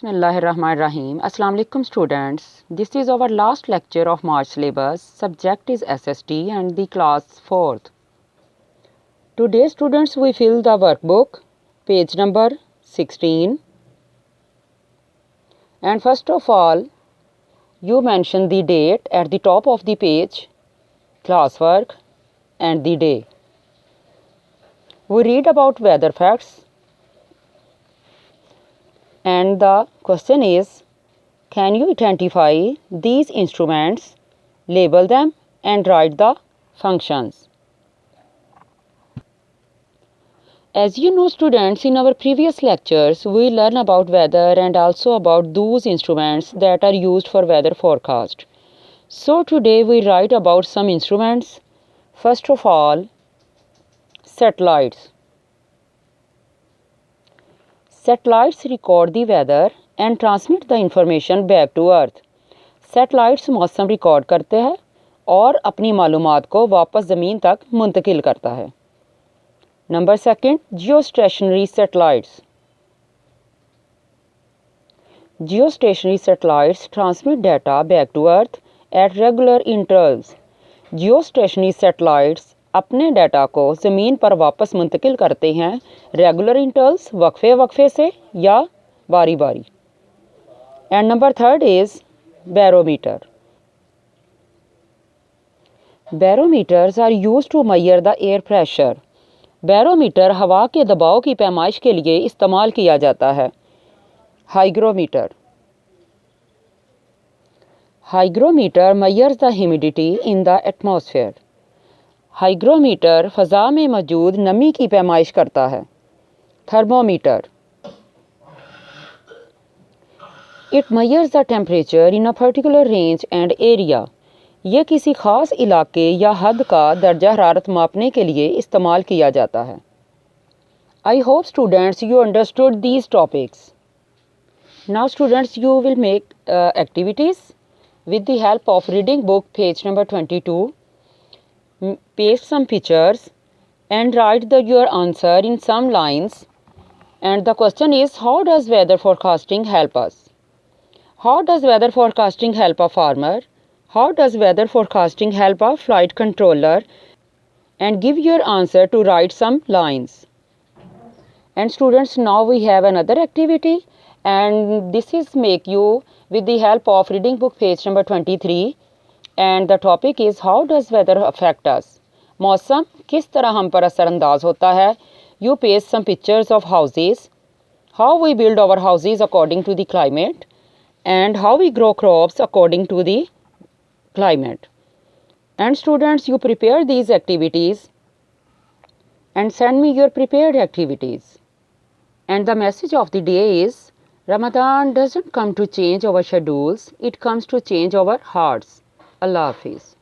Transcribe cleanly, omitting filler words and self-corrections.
Bismillahirrahmanirrahim. Assalamu alaikum students. This is our last lecture of March syllabus. Subject is SST and the class 4th. Today students we fill the workbook page number 16. And first of all you mention the date at the top of the page, classwork and the day. We read about weather facts. And the question is, can you identify these instruments, label them and write the functions? As you know students, in our previous lectures, we learn about weather and also about those instruments that are used for weather forecast. So today we write about some instruments. First of all, satellites. Satellites record the weather and transmit the information back to earth. Satellites मौसम record करते हैं और अपनी मालूमात को वापस ज़मीन तक मुंतकिल करता है. Number second, geostationary satellites. Geostationary satellites transmit data back to earth at regular intervals. Geostationary satellites अपने डाटा को ज़मीन पर वापस मुंतकिल करते हैं रेगुलर इंटरवल्स वक्फे से या बारी बारी. And number third is barometer. Barometers are used to measure the air pressure. Barometer हवा के दबाव की पैमाइश के लिए इस्तेमाल किया जाता है. Hygrometer. Hygrometer measures the humidity in the atmosphere. Hygrometer फ़ज़ा में मौजूद नमी की पैमाइश करता है. Thermometer. It measures the temperature in a particular range and area. ये किसी ख़ास इलाके या हद का दर्जा हरारत मापने के लिए इस्तेमाल किया जाता है. I hope students you understood these topics. Now students you will make activities with the help of reading book page number 22. Paste some pictures and write your answer in some lines. And the question is, how does weather forecasting help us? How does weather forecasting help a farmer? How does weather forecasting help a flight controller? And give your answer to write some lines. And students, now we have another activity, and this is make you with the help of reading book page number 23. And the topic is, how does weather affect us? मौसम किस तरह हम पर असरअंदाज होता है. You paste some pictures of houses, how we build our houses according to the climate, and how we grow crops according to the climate. And students, you prepare these activities and send me your prepared activities. And the message of the day is, Ramadan doesn't come to change our schedules, it comes to change our hearts. Allah Hafiz.